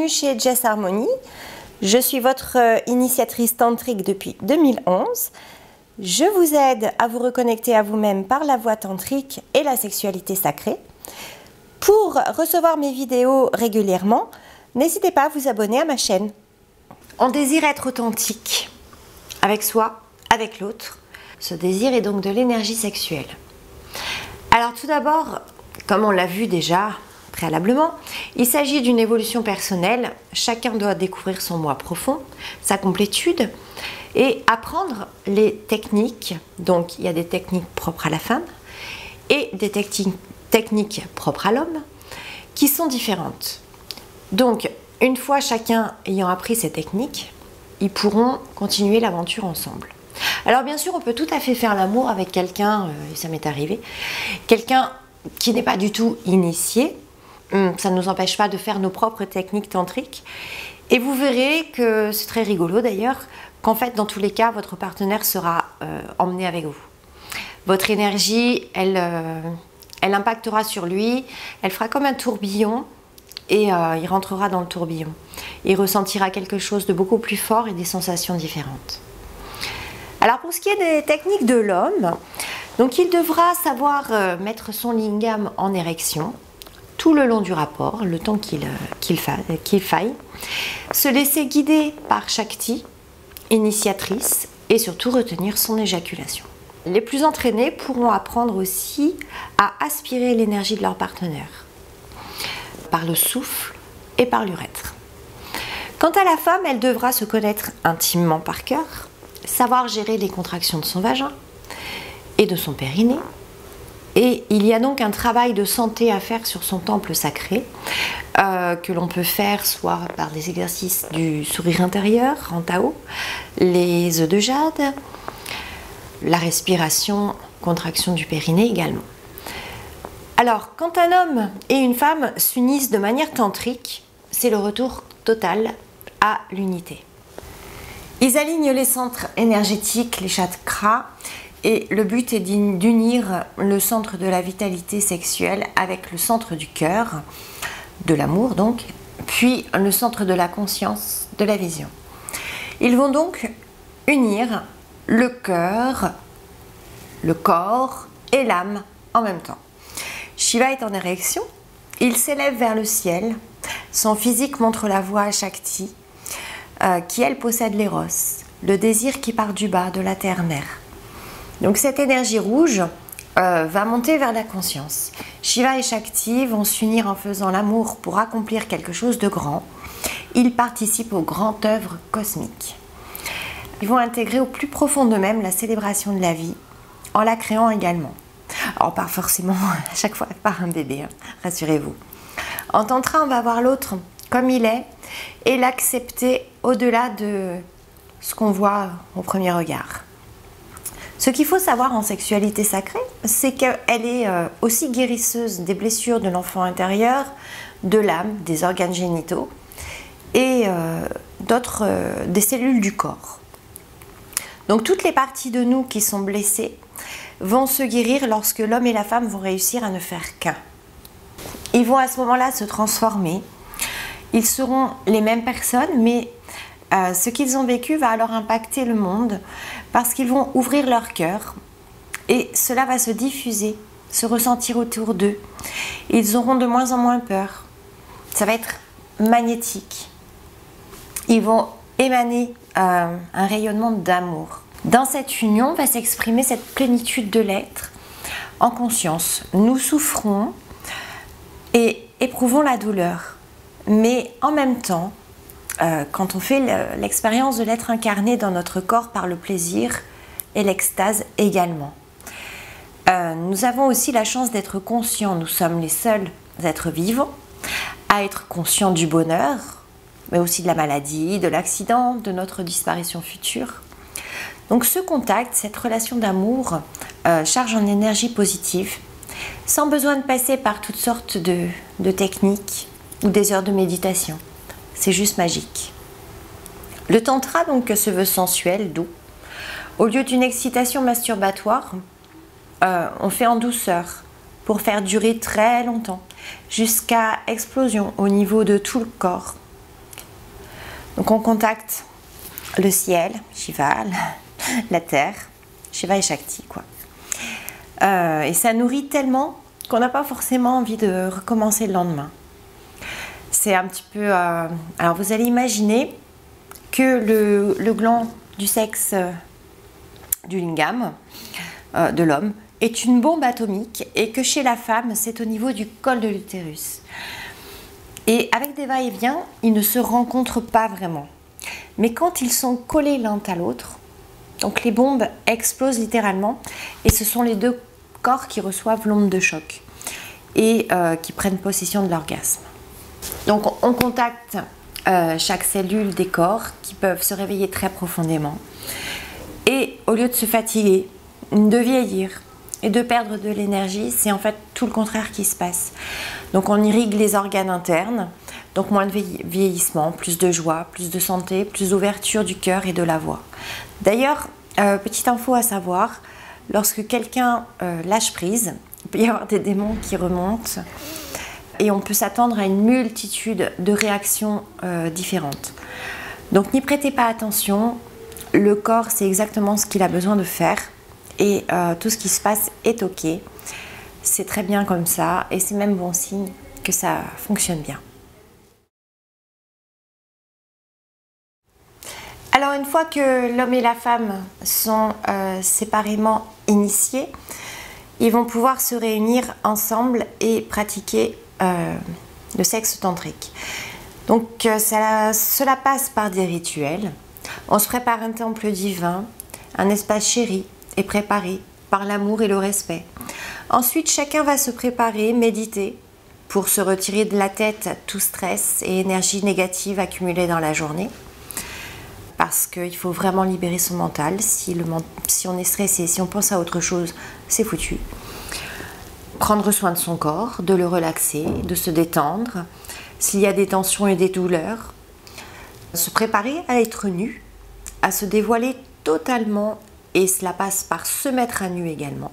bienvenue chez Jess Harmony. Je suis votre initiatrice tantrique depuis 2011. Je vous aide à vous reconnecter à vous-même par la voie tantrique et la sexualité sacrée. Pour recevoir mes vidéos régulièrement, n'hésitez pas à vous abonner à ma chaîne. On désire être authentique avec soi, avec l'autre. Ce désir est donc de l'énergie sexuelle. Alors tout d'abord, comme on l'a vu déjà préalablement, il s'agit d'une évolution personnelle. Chacun doit découvrir son moi profond, sa complétude et apprendre les techniques. Donc il y a des techniques propres à la femme et des techniques propres à l'homme qui sont différentes. Donc une fois chacun ayant appris ces techniques, ils pourront continuer l'aventure ensemble. Alors bien sûr, on peut tout à fait faire l'amour avec quelqu'un, et ça m'est arrivé, quelqu'un qui n'est pas du tout initié. Ça ne nous empêche pas de faire nos propres techniques tantriques. Et vous verrez que c'est très rigolo d'ailleurs, qu'en fait, dans tous les cas, votre partenaire sera emmené avec vous. Votre énergie, elle impactera sur lui, elle fera comme un tourbillon et il rentrera dans le tourbillon. Il ressentira quelque chose de beaucoup plus fort et des sensations différentes. Alors pour ce qui est des techniques de l'homme, donc il devra savoir mettre son lingam en érection tout le long du rapport, le temps qu'il faille, se laisser guider par Shakti, initiatrice, et surtout retenir son éjaculation. Les plus entraînés pourront apprendre aussi à aspirer l'énergie de leur partenaire, par le souffle et par l'urètre. Quant à la femme, elle devra se connaître intimement par cœur, savoir gérer les contractions de son vagin et de son périnée. Et il y a donc un travail de santé à faire sur son temple sacré que l'on peut faire soit par des exercices du sourire intérieur en Tao, les œufs de jade, la respiration, contraction du périnée également. Alors, quand un homme et une femme s'unissent de manière tantrique, c'est le retour total à l'unité. Ils alignent les centres énergétiques, les chakras, et le but est d'unir le centre de la vitalité sexuelle avec le centre du cœur, de l'amour donc, puis le centre de la conscience, de la vision. Ils vont donc unir le cœur, le corps et l'âme en même temps. Shiva est en érection, il s'élève vers le ciel, son physique montre la voie à Shakti, qui elle possède l'éros, le désir qui part du bas, de la terre-mère. Donc cette énergie rouge va monter vers la conscience. Shiva et Shakti vont s'unir en faisant l'amour pour accomplir quelque chose de grand. Ils participent aux grandes œuvres cosmiques. Ils vont intégrer au plus profond d'eux-mêmes la célébration de la vie, en la créant également. Alors pas forcément à chaque fois par un bébé, hein, rassurez-vous. En tantra, on va voir l'autre comme il est et l'accepter au-delà de ce qu'on voit au premier regard. Ce qu'il faut savoir en sexualité sacrée, c'est qu'elle est aussi guérisseuse des blessures de l'enfant intérieur, de l'âme, des organes génitaux et des cellules du corps. Donc toutes les parties de nous qui sont blessées vont se guérir lorsque l'homme et la femme vont réussir à ne faire qu'un. Ils vont à ce moment-là se transformer. Ils seront les mêmes personnes, mais ce qu'ils ont vécu va alors impacter le monde parce qu'ils vont ouvrir leur cœur et cela va se diffuser, se ressentir autour d'eux. Ils auront de moins en moins peur. Ça va être magnétique. Ils vont émaner un rayonnement d'amour. Dans cette union va s'exprimer cette plénitude de l'être en conscience. Nous souffrons et éprouvons la douleur, mais en même temps, quand on fait l'expérience de l'être incarné dans notre corps par le plaisir et l'extase également. Nous avons aussi la chance d'être conscients, nous sommes les seuls êtres vivants à être conscients du bonheur, mais aussi de la maladie, de l'accident, de notre disparition future. Donc ce contact, cette relation d'amour charge en énergie positive, sans besoin de passer par toutes sortes de techniques ou des heures de méditation. C'est juste magique. Le tantra donc se veut sensuel, doux. Au lieu d'une excitation masturbatoire, on fait en douceur pour faire durer très longtemps, jusqu'à explosion au niveau de tout le corps. Donc on contacte le ciel, Shiva, la terre, Shiva et Shakti, quoi. Et ça nourrit tellement qu'on n'a pas forcément envie de recommencer le lendemain. C'est un petit peu... Alors vous allez imaginer que le gland du sexe du lingam, de l'homme, est une bombe atomique et que chez la femme, c'est au niveau du col de l'utérus. Et avec des va-et-vient, ils ne se rencontrent pas vraiment. Mais quand ils sont collés l'un à l'autre, donc les bombes explosent littéralement et ce sont les deux corps qui reçoivent l'onde de choc et qui prennent possession de l'orgasme. Donc on contacte chaque cellule des corps qui peuvent se réveiller très profondément et au lieu de se fatiguer, de vieillir et de perdre de l'énergie, c'est en fait tout le contraire qui se passe. Donc on irrigue les organes internes, donc moins de vieillissement, plus de joie, plus de santé, plus d'ouverture du cœur et de la voix. D'ailleurs, petite info à savoir, lorsque quelqu'un lâche prise, il peut y avoir des démons qui remontent et on peut s'attendre à une multitude de réactions différentes. Donc n'y prêtez pas attention, le corps c'est exactement ce qu'il a besoin de faire et tout ce qui se passe est ok. C'est très bien comme ça et c'est même bon signe que ça fonctionne bien. Alors une fois que l'homme et la femme sont séparément initiés, ils vont pouvoir se réunir ensemble et pratiquer le sexe tantrique. Donc cela passe par des rituels. On se prépare un temple divin, un espace chéri et préparé par l'amour et le respect. Ensuite, chacun va se préparer, méditer pour se retirer de la tête tout stress et énergie négative accumulée dans la journée. Parce qu'il faut vraiment libérer son mental. Si on est stressé, si on pense à autre chose, c'est foutu. Prendre soin de son corps, de le relaxer, de se détendre. S'il y a des tensions et des douleurs, se préparer à être nu, à se dévoiler totalement et cela passe par se mettre à nu également.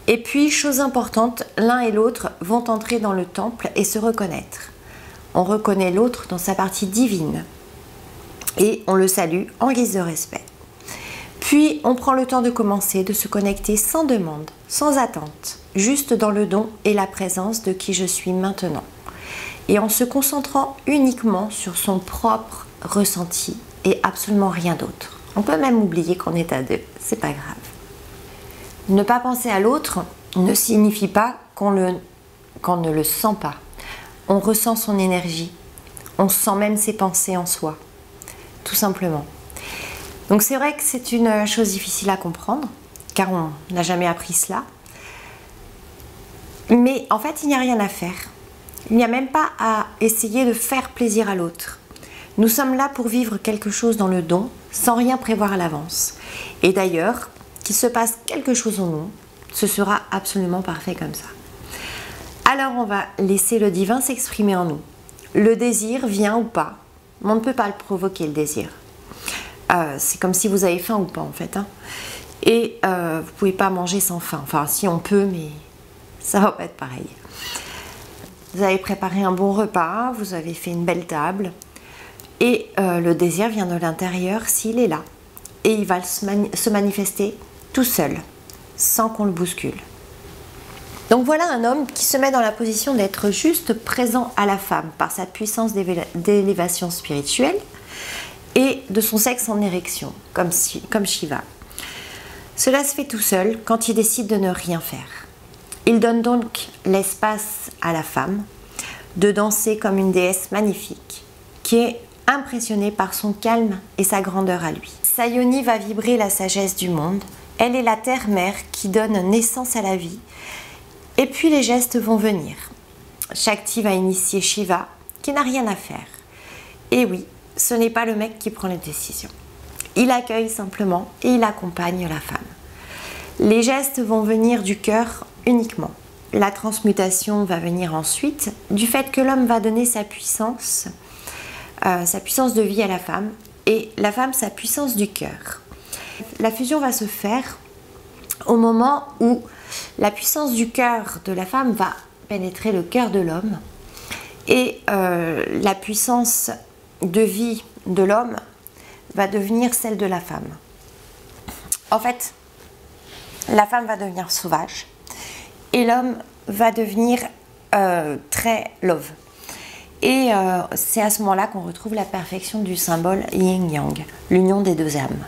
Et puis, chose importante, l'un et l'autre vont entrer dans le temple et se reconnaître. On reconnaît l'autre dans sa partie divine et on le salue en guise de respect. Puis, on prend le temps de commencer, de se connecter sans demande, sans attente, juste dans le don et la présence de qui je suis maintenant. Et en se concentrant uniquement sur son propre ressenti et absolument rien d'autre. On peut même oublier qu'on est à deux, c'est pas grave. Ne pas penser à l'autre ne signifie pas qu'on ne le sent pas. On ressent son énergie, on sent même ses pensées en soi, tout simplement. Donc c'est vrai que c'est une chose difficile à comprendre, car on n'a jamais appris cela. Mais en fait, il n'y a rien à faire. Il n'y a même pas à essayer de faire plaisir à l'autre. Nous sommes là pour vivre quelque chose dans le don, sans rien prévoir à l'avance. Et d'ailleurs, qu'il se passe quelque chose en nous, ce sera absolument parfait comme ça. Alors on va laisser le divin s'exprimer en nous. Le désir vient ou pas, mais on ne peut pas le provoquer, le désir. C'est comme si vous avez faim ou pas en fait. Hein. Et vous ne pouvez pas manger sans faim. Enfin si on peut, mais ça ne va pas être pareil. Vous avez préparé un bon repas, vous avez fait une belle table. Et le désir vient de l'intérieur s'il est là. Et il va se manifester tout seul, sans qu'on le bouscule. Donc voilà un homme qui se met dans la position d'être juste présent à la femme par sa puissance d'élévation spirituelle et de son sexe en érection, comme Shiva. Cela se fait tout seul quand il décide de ne rien faire. Il donne donc l'espace à la femme de danser comme une déesse magnifique qui est impressionnée par son calme et sa grandeur à lui. Sa yoni va vibrer la sagesse du monde. Elle est la terre-mère qui donne naissance à la vie. Et puis les gestes vont venir. Shakti va initier Shiva qui n'a rien à faire. Et oui, ce n'est pas le mec qui prend les décisions. Il accueille simplement et il accompagne la femme. Les gestes vont venir du cœur uniquement. La transmutation va venir ensuite du fait que l'homme va donner sa puissance de vie à la femme et la femme sa puissance du cœur. La fusion va se faire au moment où la puissance du cœur de la femme va pénétrer le cœur de l'homme et la puissance de vie de l'homme va devenir celle de la femme. En fait, la femme va devenir sauvage et l'homme va devenir très love. Et c'est à ce moment-là qu'on retrouve la perfection du symbole yin-yang, l'union des deux âmes.